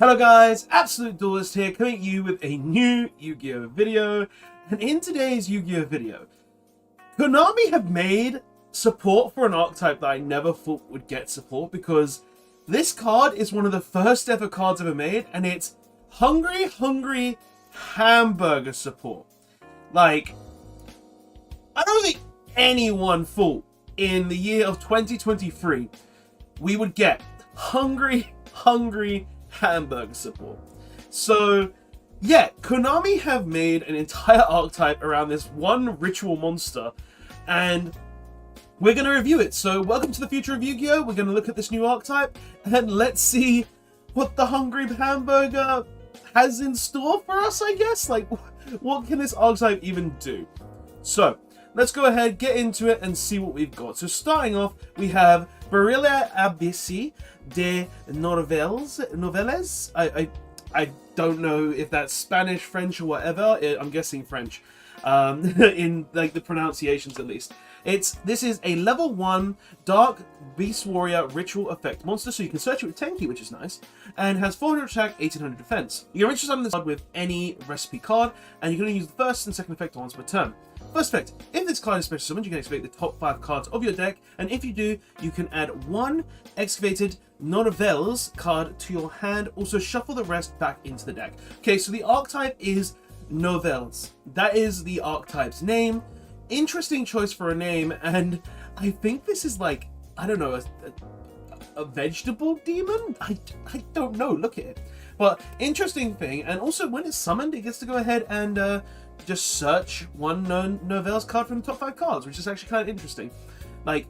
Hello guys, Absolute Duelist here, coming at you with a new Yu-Gi-Oh video. And in today's Yu-Gi-Oh video, Konami have made support for an archetype that I never thought would get support, because this card is one of the first ever cards ever made, and it's Hungry Hamburger support. Like, I don't think anyone thought in the year of 2023 we would get Hungry Hamburger support. So yeah, Konami have made an entire archetype around this one ritual monster, and we're going to review it. So welcome to the future of Yu-Gi-Oh! We're going to look at this new archetype, and let's see what the Hungry Hamburger has in store for us, I guess. Like, what can this archetype even do? So let's go ahead, get into it, and see what we've got. So starting off, we have Barilla Abissi de Nouvellez. I don't know if that's Spanish, French, or whatever. I'm guessing French, in like the pronunciations at least. This is a level 1 Dark Beast Warrior ritual effect monster, so you can search it with Tenki, which is nice, and has 400 attack, 1800 defense. You can ritual summon this card with any recipe card, and you can only use the first and second effect once per turn. First effect, if this card is special summoned, you can activate the top 5 cards of your deck, and if you do, you can add 1 excavated Nouvellez card to your hand. Also shuffle the rest back into the deck. Okay, so the archetype is Nouvellez. That is the archetype's name. Interesting choice for a name, and I think this is like, I don't know, a vegetable demon? I don't know, look at it. But interesting thing, and also when it's summoned, it gets to go ahead and just search one Nouvellez card from the top 5 cards, which is actually kind of interesting. Like,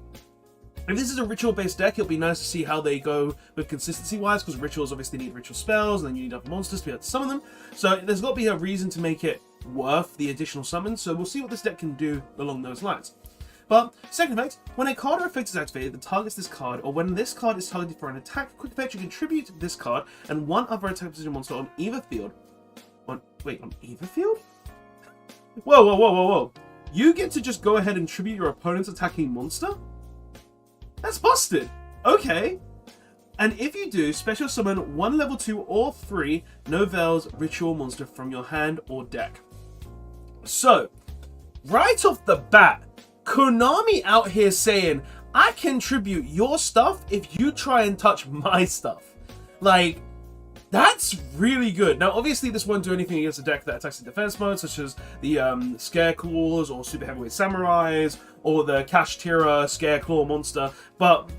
if this is a ritual-based deck, it'll be nice to see how they go with consistency-wise, because rituals obviously need ritual spells, and then you need other monsters to be able to summon them. So there's got to be a reason to make it worth the additional summons, so we'll see what this deck can do along those lines. But, second effect, when a card or effect is activated that targets this card, or when this card is targeted for an attack, quick effect, you contribute this card and one other attack position monster on either field. On either field? Whoa. You get to just go ahead and tribute your opponent's attacking monster? That's busted! Okay. And if you do, special summon 1 level 2 or 3 Nouvellez ritual monster from your hand or deck. So, right off the bat, Konami out here saying, I can tribute your stuff if you try and touch my stuff. Like, that's really good. Now, obviously, this won't do anything against a deck that attacks in defense mode, such as the Scareclaws or Super Heavyweight Samurais or the Cash Tira Scareclaw monster, but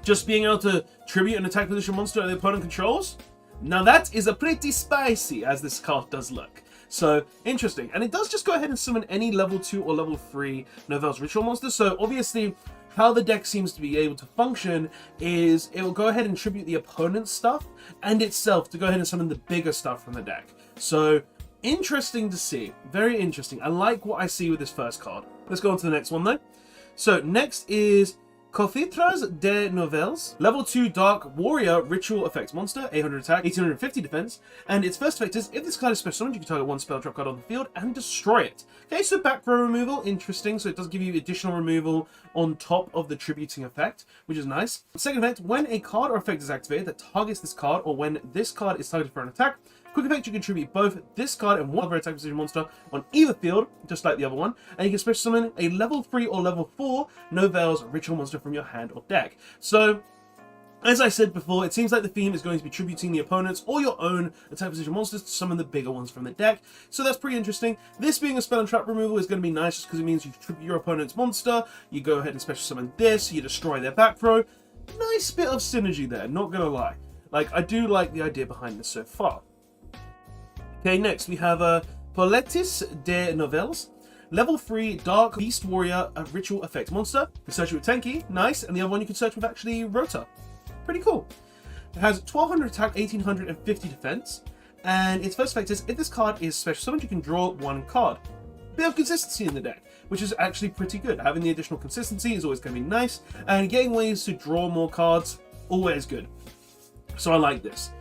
just being able to tribute an attack position monster that the opponent controls, now that is a pretty spicy, as this card does look. So, interesting. And it does just go ahead and summon any level 2 or level 3 Nouvellez ritual monster. So, obviously, how the deck seems to be able to function is it will go ahead and tribute the opponent's stuff and itself to go ahead and summon the bigger stuff from the deck. So, interesting to see. Very interesting. I like what I see with this first card. Let's go on to the next one, though. So, next is Confitras de Nouvellez, level 2 Dark Warrior Ritual Effects Monster, 800 attack, 1850 defense, and its first effect is, if this card is special summoned, you can target 1 spell drop card on the field and destroy it. Okay, so back row removal, interesting, so it does give you additional removal on top of the tributing effect, which is nice. Second effect, when a card or effect is activated that targets this card, or when this card is targeted for an attack, quick effect, you contribute both this card and 1 other attack position monster on either field, just like the other one, and you can special summon a level 3 or level 4 Nouvellez ritual monster from your hand or deck. So, as I said before, it seems like the theme is going to be tributing the opponents or your own attack position monsters to summon the bigger ones from the deck. So that's pretty interesting. This being a spell and trap removal is going to be nice just because it means you tribute your opponent's monster, you go ahead and special summon this, you destroy their back row. Nice bit of synergy there, not going to lie. Like, I do like the idea behind this so far. Okay, next we have Poletis de Nouvellez, level 3 Dark Beast Warrior ritual effect monster. You can search it with Tenki, nice, and the other one you can search with actually Rota. Pretty cool. It has 1200 attack, 1850 defense, and its first effect is, if this card is special summoned, you can draw 1 card. Bit of consistency in the deck, which is actually pretty good. Having the additional consistency is always going to be nice, and getting ways to draw more cards, always good. So I like this.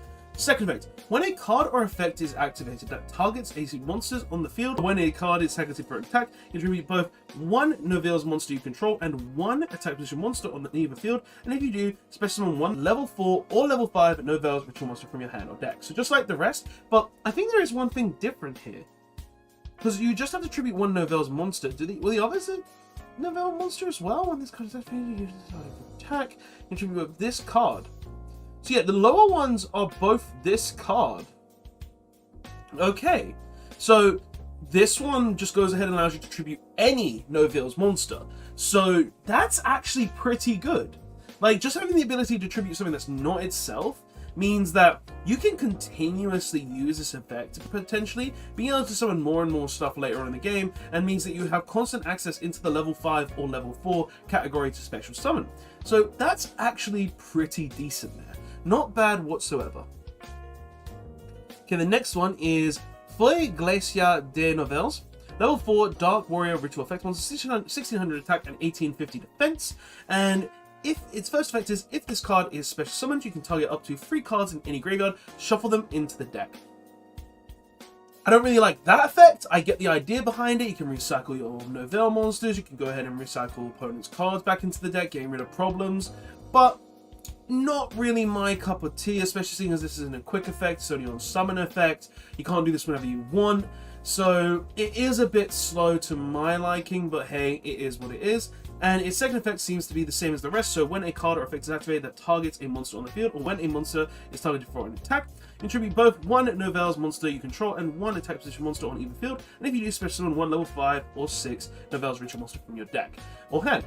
Second effect, when a card or effect is activated that targets AC monsters on the field, or when a card is targeted for attack, you contribute both one Nouvellez monster you control and one attack position monster on either field, and if you do, special summon one level 4 or level 5 Nouvellez ritual monster from your hand or deck. So just like the rest, but I think there is one thing different here. Because you just have to tribute one Nouvellez monster. Will the others a Nouvellez monster as well? When this card is activated, you attack, you tribute with this card. So yeah, the lower ones are both this card. Okay, so this one just goes ahead and allows you to tribute any Nouvellez monster. So that's actually pretty good. Like, just having the ability to tribute something that's not itself means that you can continuously use this effect, potentially being able to summon more and more stuff later on in the game, and means that you have constant access into the level 5 or level 4 category to special summon. So that's actually pretty decent there. Not bad whatsoever. Okay, the next one is Fue Iglesia de Nouvellez. Level 4 Dark Warrior Ritual Effect monster, 1600 attack and 1850 defense. And if its first effect is, if this card is special summoned, you can target up to 3 cards in any graveyard, shuffle them into the deck. I don't really like that effect. I get the idea behind it. You can recycle your Nouvellez monsters, you can go ahead and recycle opponents' cards back into the deck, getting rid of problems, but not really my cup of tea, especially seeing as this isn't a quick effect, it's only on summon effect. You can't do this whenever you want, so it is a bit slow to my liking, but hey, it is what it is. And its second effect seems to be the same as the rest, so when a card or effect is activated that targets a monster on the field, or when a monster is targeted for an attack, contribute both one Nouvellez monster you control and one attack position monster on either field, and if you do, special summon one level 5 or 6 Nouvellez ritual monster from your deck or hand.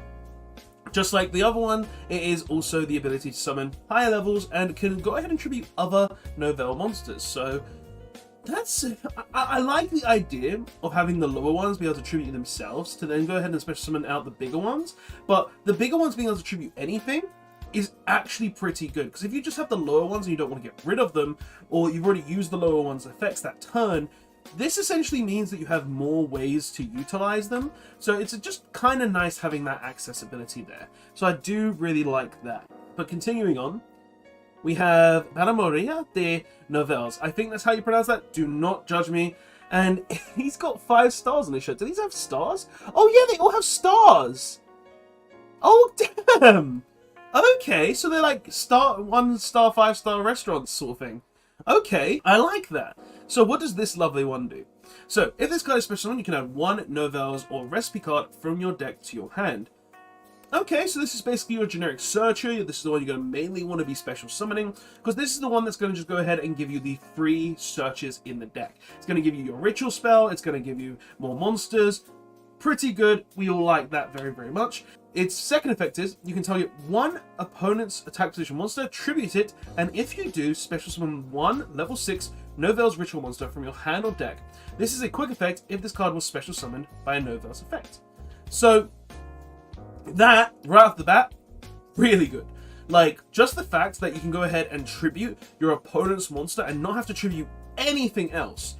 Just like the other one, it is also the ability to summon higher levels and can go ahead and tribute other Nouvellez monsters. So that's I like the idea of having the lower ones be able to tribute themselves to then go ahead and special summon out the bigger ones. But the bigger ones being able to tribute anything is actually pretty good, because if you just have the lower ones and you don't want to get rid of them, or you've already used the lower ones' effects that turn, this essentially means that you have more ways to utilize them, so it's just kind of nice having that accessibility there. So I do really like that. But continuing on, we have Maria de Nouvellez. I think that's how you pronounce that. Do not judge me. And he's got 5 stars on his shirt. Do these have stars? Oh yeah, they all have stars. Oh damn. Okay, so they're like 1 star, 5 star restaurants sort of thing. Okay, I like that. So what does this lovely one do? So if this card is special summon, you can add 1 Nouvellez or recipe card from your deck to your hand. Okay, so this is basically your generic searcher. This is the one you're going to mainly want to be special summoning, because this is the one that's going to just go ahead and give you the free searches in the deck. It's going to give you your ritual spell, it's going to give you more monsters. Pretty good. We all like that very, very much. Its second effect is you can target 1 opponent's attack position monster, tribute it, and if you do, special summon 1 level 6 Nouvellez ritual monster from your hand or deck. This is a quick effect if this card was special summoned by a Nouvellez effect. So that, right off the bat, really good. Like, just the fact that you can go ahead and tribute your opponent's monster and not have to tribute anything else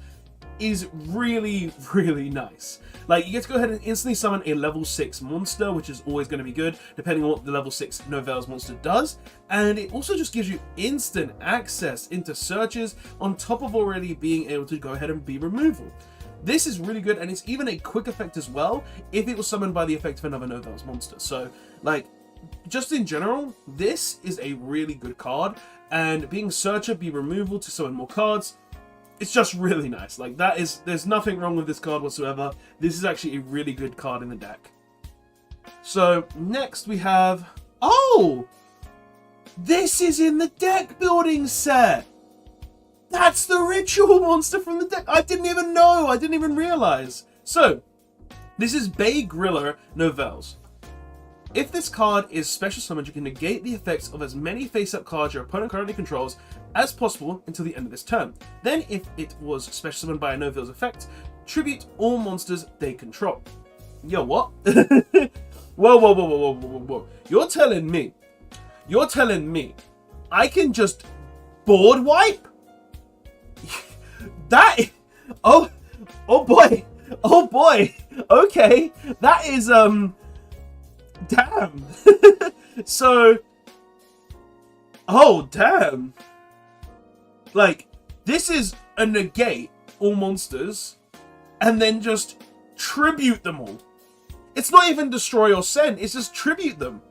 is really, really nice. Like, you get to go ahead and instantly summon a level 6 monster, which is always going to be good, depending on what the level 6 Nouvellez monster does. And it also just gives you instant access into searches, on top of already being able to go ahead and be removal. This is really good, and it's even a quick effect as well, if it was summoned by the effect of another Nouvellez monster. So, like, just in general, this is a really good card, and being searcher, be removal to summon more cards, it's just really nice. Like, there's nothing wrong with this card whatsoever. This is actually a really good card in the deck. So, next we have... Oh! This is in the deck building set! That's the ritual monster from the deck! I didn't even know! I didn't even realize! So, this is Bay Griller Nouvellez. If this card is special summoned, you can negate the effects of as many face-up cards your opponent currently controls as possible until the end of this turn. Then, if it was special summoned by a Nouvellez effect, tribute all monsters they control. Yo, what? Whoa. You're telling me I can just board wipe? That is... Oh boy. Okay, that is, damn. So, oh damn. Like, this is a negate all monsters, and then just tribute them all. It's not even destroy or send, it's just tribute them.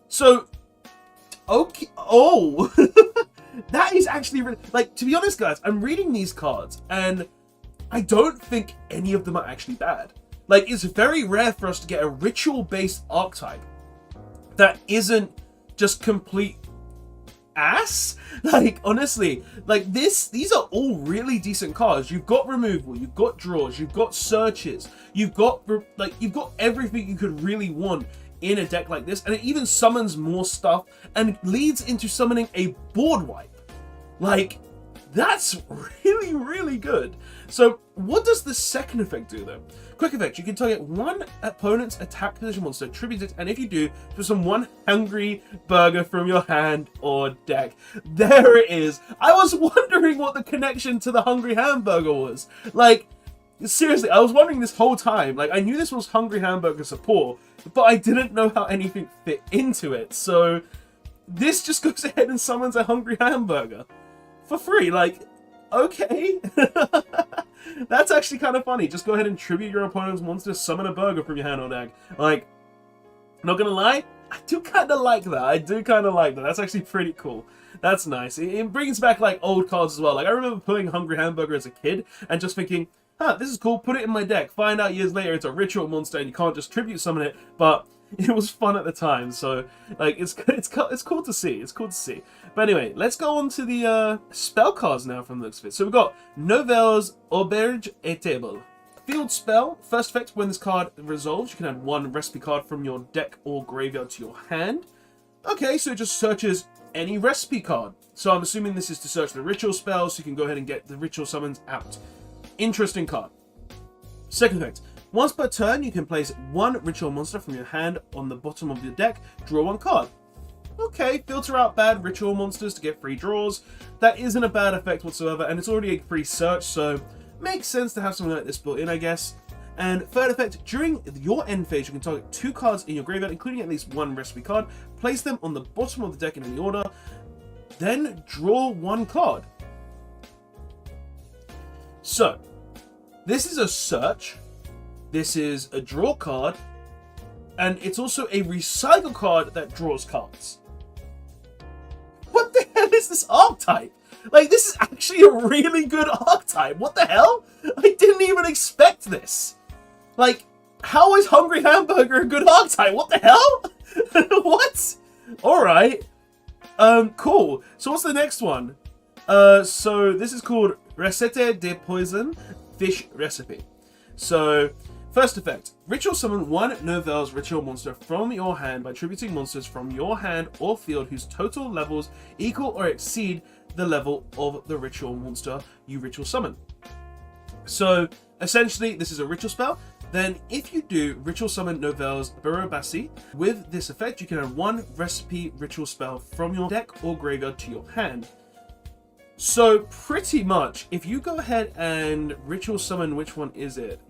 So, okay, oh, that is actually really, like, to be honest, guys, I'm reading these cards, and I don't think any of them are actually bad. Like, it's very rare for us to get a ritual-based archetype that isn't just complete ass. Like, honestly, like, these are all really decent cards. You've got removal, you've got draws, you've got searches, you've got everything you could really want in a deck like this, and it even summons more stuff and leads into summoning a board wipe. Like, that's really, really good. So what does the second effect do though? Quick effect, you can target one opponent's attack position monster, tribute it, and if you do, for some one hungry burger from your hand or deck. There it is. I was wondering what the connection to the hungry hamburger was. Like, seriously, I was wondering this whole time. Like, I knew this was hungry hamburger support, but I didn't know how anything fit into it. So this just goes ahead and summons a hungry hamburger for free. Like, okay. That's actually kind of funny. Just go ahead and tribute your opponent's monster, summon a burger from your hand or deck. Like, not gonna lie, I do kind of like that. I do kind of like that. That's actually pretty cool. That's nice. It brings back, like, old cards as well. Like, I remember playing Hungry Hamburger as a kid and just thinking, huh, this is cool, put it in my deck. Find out years later it's a ritual monster and you can't just tribute summon it, but it was fun at the time, so, like, it's cool to see. It's cool to see. But anyway, let's go on to the spell cards now from the looks of it. So we've got Nouvellez, Auberge et Table. Field spell. First effect, when this card resolves, you can add one recipe card from your deck or graveyard to your hand. Okay, so it just searches any recipe card. So I'm assuming this is to search the ritual spells, so you can go ahead and get the ritual summons out. Interesting card. Second effect. Once per turn, you can place one ritual monster from your hand on the bottom of your deck, draw one card. Okay, filter out bad ritual monsters to get free draws. That isn't a bad effect whatsoever, and it's already a free search, so makes sense to have something like this built in, I guess. And third effect, during your end phase, you can target two cards in your graveyard, including at least one recipe card, place them on the bottom of the deck in any order, then draw one card. So, this is a search. This is a draw card, and it's also a recycle card that draws cards. What the hell is this archetype? Like, this is actually a really good archetype. What the hell? I didn't even expect this. Like, how is Hungry Hamburger a good archetype? What the hell? What? Alright. Cool. So what's the next one? So this is called Recette de Poison Fish Recipe. So, first effect, ritual summon one Nouvellez ritual monster from your hand by tributing monsters from your hand or field whose total levels equal or exceed the level of the ritual monster you ritual summon. So, essentially, this is a ritual spell. Then, if you do ritual summon Nouvellez Burabasi, with this effect, you can add one recipe ritual spell from your deck or graveyard to your hand. So, pretty much, if you go ahead and ritual summon, which one is it?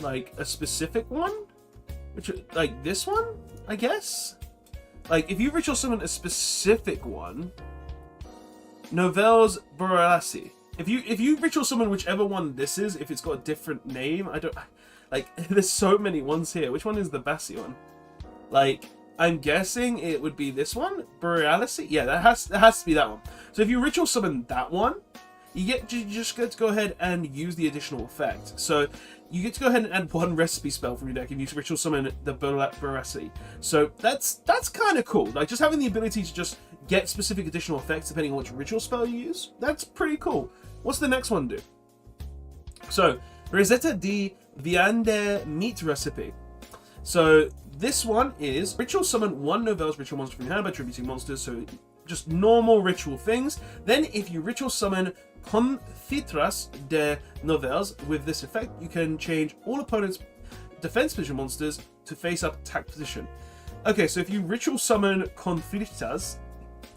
Like, a specific one? Which, like, this one, I guess? Like, if you ritual summon a specific one, Nouvellez Buralasi. If you ritual summon whichever one this is, if it's got a different name, I don't... Like, there's so many ones here. Which one is the Bassi one? Like, I'm guessing it would be this one? Buralasi? Yeah, that has to be that one. So if you ritual summon that one, you just get to go ahead and use the additional effect. So you get to go ahead and add one recipe spell from your deck and use ritual summon the Burasi. So that's kind of cool. Like, just having the ability to just get specific additional effects depending on which ritual spell you use, that's pretty cool. What's the next one do? So, Recette di Viande Meat Recipe. So this one is ritual summon one Nouvellez ritual monster from your hand by tributing monsters, so just normal ritual things. Then if you ritual summon Confitras de Nouvellez with this effect, you can change all opponents' defense position monsters to face up attack position. Okay, so if you ritual summon Confitras,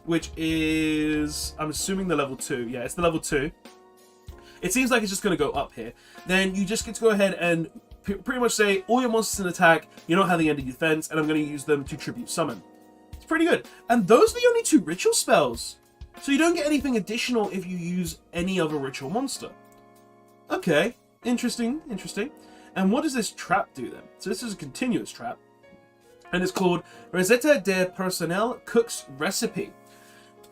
which is, I'm assuming the level 2. Yeah, it's the level 2. It seems like it's just going to go up here. Then you just get to go ahead and pretty much say, all your monsters in attack, you don't have the end of defense, and I'm going to use them to tribute summon. It's pretty good. And those are the only two ritual spells. So you don't get anything additional if you use any other ritual monster. Okay, interesting, interesting. And what does this trap do then? So this is a continuous trap, and it's called Receta de Personnel Cook's Recipe.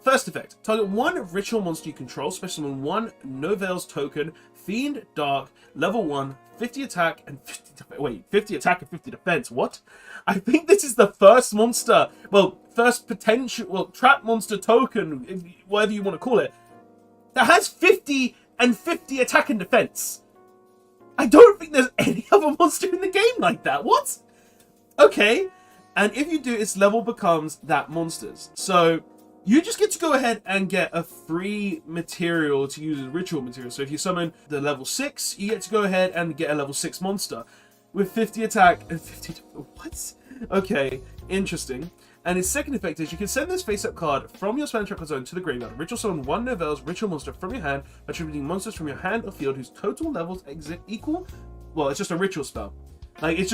First effect, target one ritual monster you control, special summon one Nouvellez token, Fiend Dark, level 1, 50 attack and 50 attack and 50 defense. What? I think this is the first monster, well, first potential, well, trap monster token, whatever you want to call it, that has 50 and 50 attack and defense. I don't think there's any other monster in the game like that. What? Okay. And if you do, its level becomes that monster's. So you just get to go ahead and get a free material to use as ritual material. So if you summon the level 6, you get to go ahead and get a level 6 monster with 50 attack and 50... What? Okay, interesting. And its second effect is you can send this face-up card from your spell tracker zone to the graveyard. Ritual summon one Nouvellez ritual monster from your hand, attributing monsters from your hand or field whose total levels equal... Well, it's just a ritual spell. Like, it's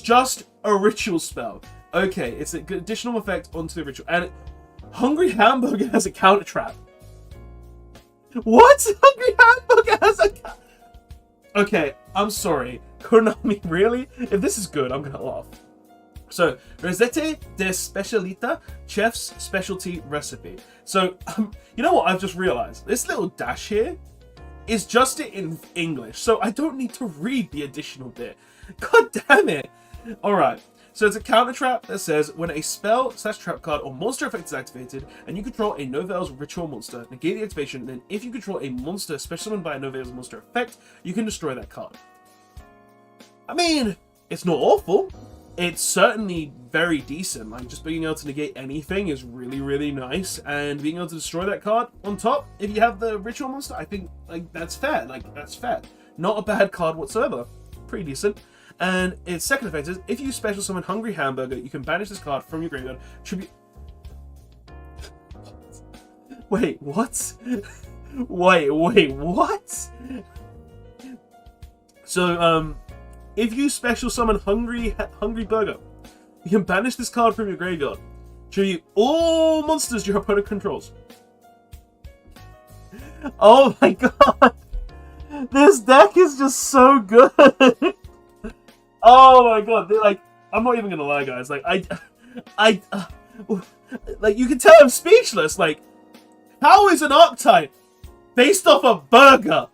just a ritual spell. Okay, it's an additional effect onto the ritual. And Hungry Hamburger has a counter trap. What? Hungry Hamburger has a Okay, I'm sorry. Konami, really? If this is good, I'm gonna laugh. So, Receta de Specialita, Chef's Specialty Recipe. So, you know what I've just realized? This little dash here is just in English, so I don't need to read the additional bit. God damn it! Alright, so it's a counter trap that says, when a spell / trap card or monster effect is activated, and you control a Nouvellez ritual monster, negate the activation, then if you control a monster special summoned by a Nouvellez monster effect, you can destroy that card. I mean, it's not awful. It's certainly very decent. Like, just being able to negate anything is really, really nice. And being able to destroy that card on top, if you have the ritual monster, I think, like, that's fair. Like, that's fair. Not a bad card whatsoever. Pretty decent. And its second effect is, if you special summon Hungry Hamburger, you can banish this card from your graveyard. Tribute... Wait, what? Wait, what? So, if you special summon Hungry Burger, you can banish this card from your graveyard. Tribute all monsters your opponent controls. Oh my god! This deck is just so good! Oh my god, they're like, I'm not even gonna lie, guys. Like, like, you can tell I'm speechless. Like, how is an archetype based off a burger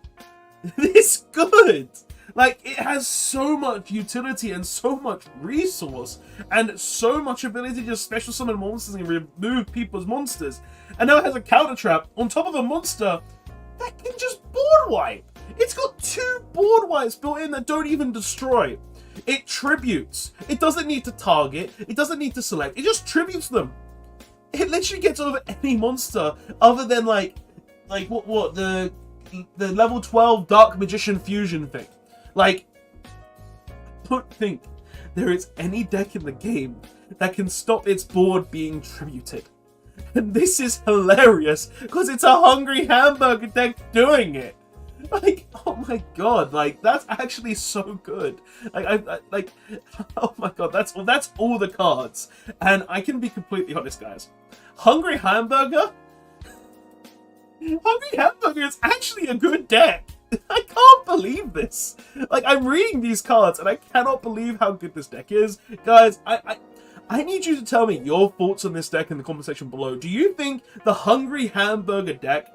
this good? Like, it has so much utility and so much resource and so much ability to just special summon monsters and remove people's monsters. And now it has a counter trap on top of a monster that can just board wipe. It's got 2 board wipes built in that don't even destroy. It tributes. It doesn't need to target. It doesn't need to select. It just tributes them. It literally gets over any monster other than like what the level 12 Dark Magician Fusion thing. Like, I don't think there is any deck in the game that can stop its board being tributed. And this is hilarious, because it's a Hungry Hamburger deck doing it. Like, oh my god, like, that's actually so good. Like, oh my god, that's all the cards. And I can be completely honest, guys. Hungry Hamburger is actually a good deck. I can't believe this. Like, I'm reading these cards and I cannot believe how good this deck is. Guys, I need you to tell me your thoughts on this deck in the comment section below. Do you think the Hungry Hamburger deck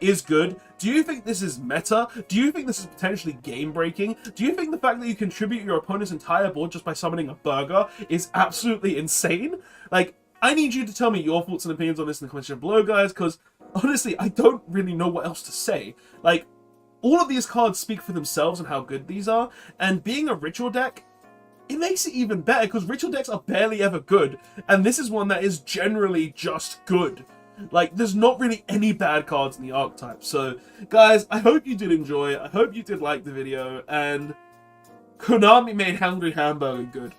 is good? Do you think this is meta? Do you think this is potentially game breaking? Do you think the fact that you contribute your opponent's entire board just by summoning a burger is absolutely insane? Like, I need you to tell me your thoughts and opinions on this in the comment section below, guys, because honestly, I don't really know what else to say. Like, all of these cards speak for themselves and how good these are, and being a ritual deck, it makes it even better, because ritual decks are barely ever good, and this is one that is generally just good. Like, there's not really any bad cards in the archetype. So, guys, I hope you did enjoy. I hope you did like the video, and Konami made Hungry Hamburger good.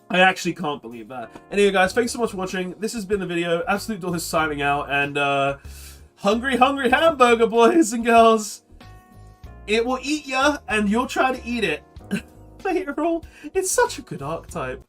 I actually can't believe that. Anyway, guys, thanks so much for watching. This has been the video. Absolute Doll is signing out, and Hungry Hamburger, boys and girls. It will eat ya, and you'll try to eat it. Later on, it's such a good archetype.